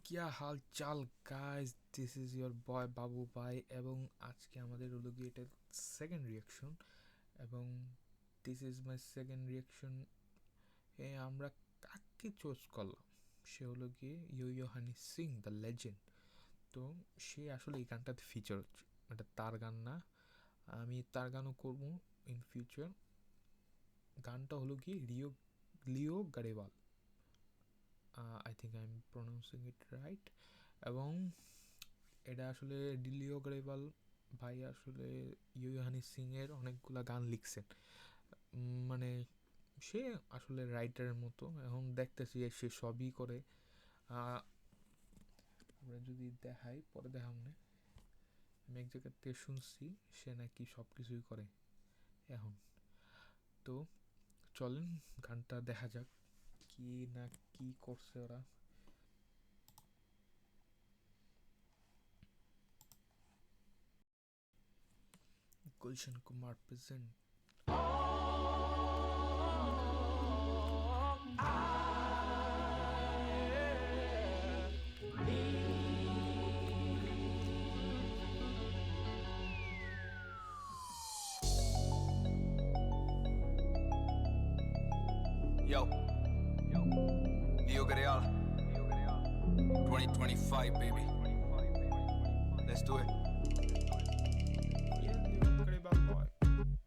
क्या हाल चाल guys, this is your বয় বাবু ভাই এবং আজকে আমাদের হলো গিয়ে এটা সেকেন্ড রিয়াকশন এবং this is my second reaction. আমরা কাকে চুজ করলাম, সে হলো গিয়ে ইয়ো ইয়ো হানি সিং দ্য লেজেন্ড। তো সে আসলে এই গানটাতে ফিচার হচ্ছে, এটা তার গান না, আমি তার গানও করবো ইন ফিউচার। গানটা হলো গিয়ে Leo Garewal, I think I am pronouncing it right. এবং এটা আসলে লিও গারেওয়াল ভাই আসলে ইয়ো ইয়ো হানি সিংয়ের অনেকগুলা গান লিখছেন, মানে সে আসলে রাইটারের মতো। এখন দেখতেছি সে সবই করে। আমরা যদি দেখাই পরে দেখাম না, আমি এক জায়গার থেকে শুনছি সে নাকি সব কিছুই করে এখন। তো চলেন গানটা দেখা যাক কি না কি করছে ওরা। Gulshan Kumar present. Yo, Leo Gareal, 2025, baby. Let's do it.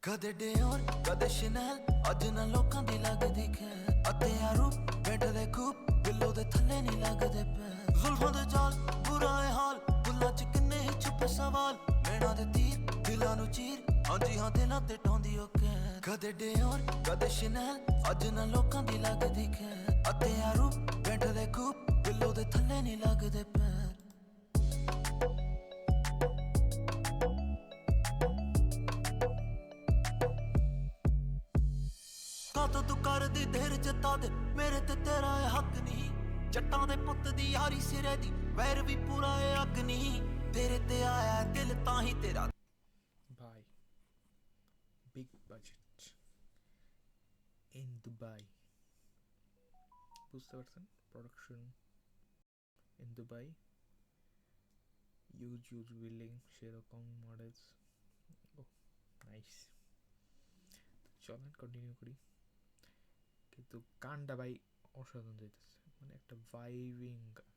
ਕਦੇ ਡਿਓਰ ਕਦੇ ਸ਼ਨੈਲ ਅੱਜ ਨਾ ਲੋਕਾਂ ਦੀ ਲੱਗਦੀ ਖੈ ਅਤੇ ਯਾਰੂ ਬੈਠਦੇ ਖੂਬ ਦਿਲੋਂ ਦੇ ਥੱਲੇ ਨਹੀਂ ਲੱਗਦੇ ਪੈ ਜ਼ੁਲਫਾਂ ਦੇ ਜਾਲ ਬੁਰਾ ਹੈ ਹਾਲ ਬੁੱਲਾਂ ਚ ਕਿੰਨੇ ਹੀ ਛੁਪੇ ਸਵਾਲ ਨੈਣਾ ਦੇ ਤੀਰ ਦਿਲਾਂ ਨੂੰ ਚੀਰ ਹਾਂਜੀ ਹਾਂ ਦਿਲਾਂ ਤੇ ਟਾਉਂਦੀ ਓ ਕੈ ਕਦੇ ਡਿਓਰ ਕਦੇ ਸ਼ਨੈਲ ਅੱਜ ਨਾ ਲੋਕਾਂ ਦੀ ਲੱਗਦੀ ਖੈ ਅਤੇ ਯਾਰੂ ਬੈਠਦੇ ਖੂਬ ਦਿਲੋਂ ਦੇ ਥੱਲੇ ਨਹੀਂ ਲੱਗਦੇ ਪੈ ਕਾਤੋਂ ਤੂੰ ਕਰਦੀ ਦੇਰ ਜਤਾ ਦੇ ਮੇਰੇ ਤੇ ਤੇਰਾ ਇਹ ਹੱਕ ਨਹੀਂ ਜੱਟਾਂ ਦੇ ਪੁੱਤ ਦੀ ਯਾਰੀ ਸਿਰੇ ਦੀ ਵੈਰ ਵੀ ਪੂਰਾ ਇਹ ਅੱਗ ਨਹੀਂ ਤੇਰੇ ਤੇ ਆਇਆ ਦਿਲ ਤਾਂ ਹੀ ਤੇਰਾ ভাই বিগ বাজেট ইন দুবাই, বুঝতে পারছেন? Production in Dubai, use building সেরকম মডেলস। ও নাইস, চলেন কন্টিনিউ করি। কিন্তু গানটা ভাই অসাধারণ যাইতেছে, মানে একটা ভাইবিং গান।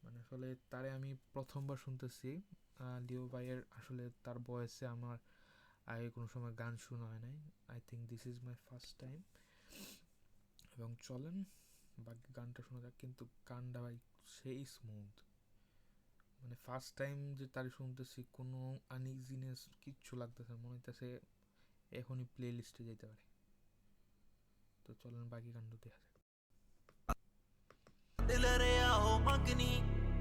মানে আসলে তারে আমি প্রথমবার শুনতেছি, লিও ভাইয়ের আসলে তার বয়সে আমার আগে কোনো সময় গান শোনা হয় নাই। I think this is my first time. এবং চলেন বাকি গানটা শোনা যাক। কিন্তু গানটা ভাই সেই স্মুথ, মানে ফার্স্ট টাইম যে তার শুনতেছি কোনো আনইজিনেস কিচ্ছু লাগতেছে, মনে হইতেছে এখনই প্লে লিস্টে যেতে পারে। তো চলেন বাকি গানটা দেখা যাক। ਦਿਲ ਰਿਆ ਹੋ ਮੰਗਨੀ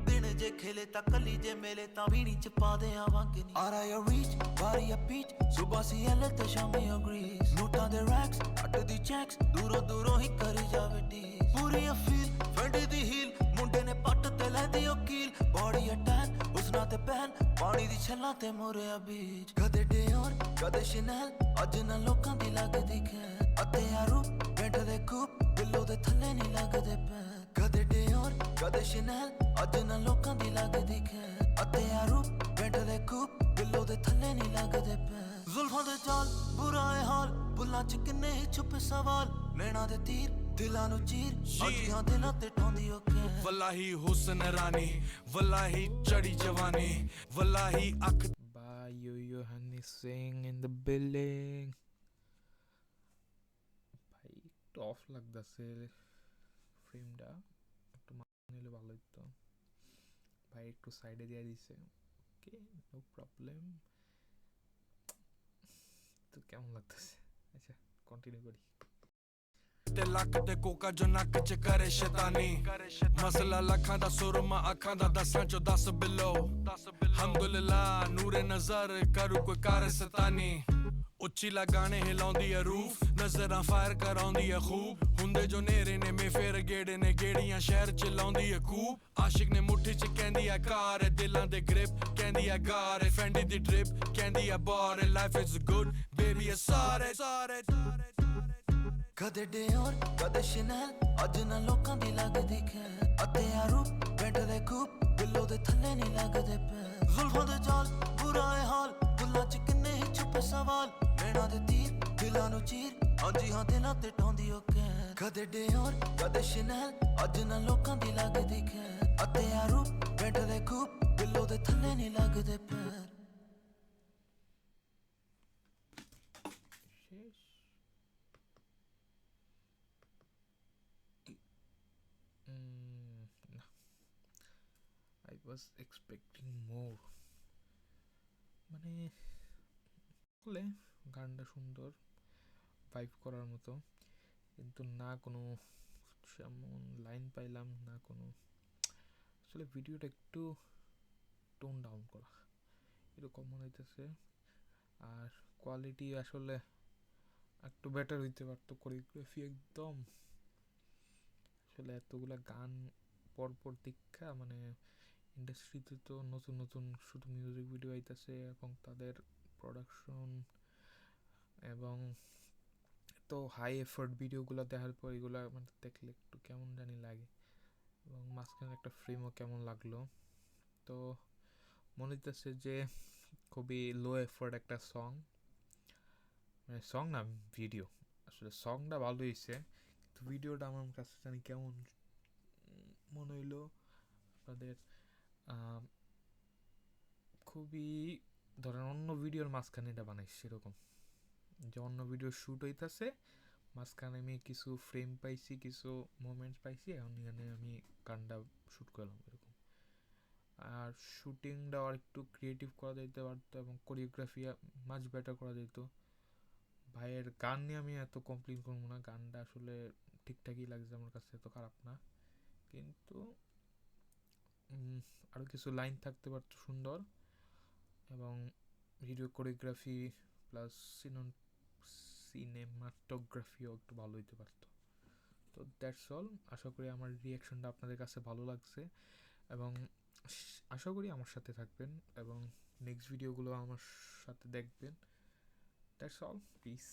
ਦਿਨ ਜੇ ਖੇਲੇ ਤਾਂ ਕੱਲੀ ਜੇ ਮੇਲੇ ਤਾਂ ਵੀਣੀ ਚ ਪਾ ਦੇ ਆਵਾਂਗਨੀ ਆਰਾ ਯਾ ਰੀਚ ਵਾਰੀ ਆ ਪੀਚ ਸੁਬਾ ਸੀ ਐਲ ਤੇ ਸ਼ਾਮੀ ਅਗਰੀਸ ਨੋਟਾਂ ਦੇ ਰੈਕਸ ਅੱਟ ਦੀ ਚੈਕਸ ਦੂਰੋਂ ਦੂਰੋਂ ਹੀ ਕਰੀ ਜਾਵੇ ਟੀ ਪੂਰੀ ਆ ਫੀਲ ਫੰਡੀ ਦੀ ਹੀਲ ਮੁੰਡੇ ਨੇ ਪੱਟ ਤੇ ਲੈਂਦੀ ਉਹ ਕੀਲ ਬੋਡੀ ਅਟੈਕ ਉਸਨਾ ਤੇ ਪਹਿਨ ਪਾਣੀ ਦੀ ਛੱਲਾਂ ਤੇ ਮੋਰਿਆ ਬੀਚ ਕਦੇ ਡਿਓਰ ਕਦੇ ਸ਼ਨੈਲ ਅੱਜ ਨਾ ਲੋਕਾਂ ਦੀ ਲੱਗਦੀ ਖੈ ਅਤੇ ਯਾਰੂ ਬੈਠਦੇ ਖੂਬ ਦਿਲੋਂ ਦੇ ਥੱਲੇ ਨਹੀਂ ਲੱਗਦੇ ਪੈ ਕਦੇ ਡਿਓਰ ਕਦੇ ਸ਼ਨੈਲ ਅੱਜ ਨਾ ਲੋਕਾਂ ਦੀ ਲੱਗਦੀ ਖੈ ਅਤੇ ਯਾਰੂ ਬੈਠਦੇ ਖੂਬ ਦਿਲੋਂ ਦੇ ਥੱਲੇ ਨਹੀਂ ਲੱਗਦੇ ਪੈ ਜ਼ੁਲਫਾਂ ਦੇ ਜਾਲ ਬੁਰਾ ਹੈ ਹਾਲ ਬੁੱਲਾਂ ਚ ਕਿੰਨੇ ਹੀ ਛੁਪੇ ਸਵਾਲ ਨੈਣਾ ਦੇ ਤੀਰ ਦਿਲਾਂ ਨੂੰ ਚੀਰ ਹਾਂਜੀ ਹਾਂ ਦਿਲਾਂ ਤੇ ਟਾਉਂਦੀ ਓ ਕੈ ਵਲਾਹੀ ਹੁਸਨ ਰਾਨੀ ਵਲਾਹੀ ਚੜੀ ਜਵਾਨੀ ਵਲਾਹੀ ਅੱਖ Bye, Yo Yo Honey Sing in the building. ভাই একটু অফ লাগতেছে ফ্রেমটা, একটু নিলে ভালো হতো। ভাই একটু সাইডে দিয়ে দিছে, ওকে নো প্রবলেম। তো কেমন লাগতেছে? আচ্ছা কন্টিনিউ করি। ਤੇ ਲੱਕ ਤੇ ਕੋਕਾ ਜੋ ਨੱਕ ਚ ਕਰੇ ਸ਼ੈਤਾਨੀ ਮਸਲਾ ਲੱਖਾਂ ਦਾ ਸੁਰਮਾ ਅੱਖਾਂ ਦਾ ਦਸਾਂ ਚੋਂ 10 ਬਿਲੋ ਹਮਦੁਲਿਲਾ ਨੂਰੇ ਨਜ਼ਰ ਕਰੂ ਕੋਈ ਕਰ ਸਤਾਨੀ ਉੱਚੀ ਲਗਾਣੇ ਹਿਲਾਉਂਦੀ ਐ ਰੂਫ ਨਜ਼ਰਾਂ ਫਾਇਰ ਕਰਾਉਂਦੀ ਐ ਖੂਬ ਹੁੰਦੇ ਜੋ ਨੇਰੇ ਨੇ ਮੇ ਫੇਰ ਗੇੜੇ ਨੇ ਗੇੜੀਆਂ ਸ਼ਹਿਰ ਚ ਲਾਉਂਦੀ ਐ ਕੂਬ ਆਸ਼ਿਕ ਨੇ ਮੁੱਠੀ ਚ ਕਹਿੰਦੀ ਐ ਕਾਰ ਐ ਦਿਲਾਂ ਦੇ ਗ੍ਰਿਪ ਕਹਿੰਦੀ ਐ ਗਾਰ ਐ ਫੈਂਡੀ ਦੀ ਡ੍ਰਿਪ ਕਹਿੰਦੀ ਐ ਬਾਰ ਐ ਲਾਈਫ ਇਜ਼ ਗੁੱਡ ਬੇਬੀ ਐ ਸਾਰੇ ਕਦੇ ਡਿਓਰ ਕਦੇ ਸ਼ਨੈਲ ਅੱਜ ਨਾ ਲੋਕਾਂ ਦੀ ਲੱਗਦੀ ਖੈ ਅਤੇ ਯਾਰੂ ਬੈਠਦੇ ਖੂਬ ਬਿੱਲੋ ਦੇ ਥੱਲੇ ਨਹੀਂ ਲੱਗਦੇ ਪੈਰ ਜ਼ੁਲਫਾਂ ਦੇ ਜਾਲ ਬੁਰਾ ਏ ਹਾਲ ਬੁੱਲਾਂ ਚ ਕਿੰਨੇ ਹੀ ਛੁਪੇ ਸਵਾਲ ਨੈਣਾ ਦੇ ਤੀਰ ਦਿਲਾਂ ਨੂੰ ਚੀਰ ਹਾਂਜੀ ਹਾਂ ਦਿਲਾਂ ਤੇ ਟਾਉਂਦੀ ਉਹ ਕਹਿ ਕਦੇ ਡਿਓਰ ਕਦੇ ਸ਼ਨੈਲ ਅੱਜ ਨਾ ਲੋਕਾਂ ਦੀ ਲੱਗਦੀ ਖੈਰ ਅਤੇ ਯਾਰੂ ਬੈਠਦੇ ਖੂਬ ਬਿੱਲੋ ਦੇ ਥੱਲੇ ਨਹੀਂ ਲੱਗਦੇ ਪੈਰ শেষ না, I was expecting more. মানে বলে গানটা সুন্দর, ভাইব করার মতো, কিন্তু না কোনো সেমন লাইন পাইলাম না কোনো। আসলে ভিডিওটা একটু টোন ডাউন করা এরকম মনে হইতেছে, আর কোয়ালিটি আসলে একটু বেটার হইতে পারতো। কোরিওগ্রাফি একদম, আসলে এতগুলা গান পরপর দীক্ষা, মানে ইন্ডাস্ট্রিতে তো নতুন নতুন শুধু মিউজিক ভিডিও আইতেছে এবং তাদের প্রোডাকশন এবং তো হাই এফোর্ট ভিডিওগুলো দেখার পর এগুলো মানে দেখলে একটু কেমন জানি লাগে, এবং মাঝখানে একটা ফ্রেমও কেমন লাগলো। তো মনে হইতেছে যে খুবই লো এফোর্ট একটা সং, মানে সং না ভিডিও, আসলে সংটা ভালো হয়েছে কিন্তু ভিডিওটা আমার কাছে জানি কেমন মনে হইলো। আপনাদের খুবই ধরেন অন্য ভিডিওর মাঝখানে এটা বানাইছে সেরকম, যে অন্য ভিডিও শ্যুট হইতেছে মাঝখানে আমি কিছু ফ্রেম পাইছি, কিছু মোমেন্টস পাইছি, এখন এখানে আমি গানটা শ্যুট করলাম এরকম। আর শ্যুটিংটা আর একটু ক্রিয়েটিভ করা যেতে পারতো এবং কোরিওগ্রাফি মাছ বেটার করা যেত। ভাইয়ের গান নিয়ে আমি এত কমপ্লেন করবো না, গানটা আসলে ঠিকঠাকই লাগছে আমার কাছে, এত খারাপ না, কিন্তু আরও কিছু লাইন থাকতে পারতো সুন্দর, এবং ভিডিও কোরিওগ্রাফি প্লাস সিনেমাটোগ্রাফিও একটু ভালো হইতে পারতো। তো দ্যাটস অল। আশা করি আমার রিয়াকশনটা আপনাদের কাছে ভালো লাগছে, এবং আশা করি আমার সাথে থাকবেন এবং নেক্সট ভিডিওগুলো আমার সাথে দেখবেন। That's all, piece.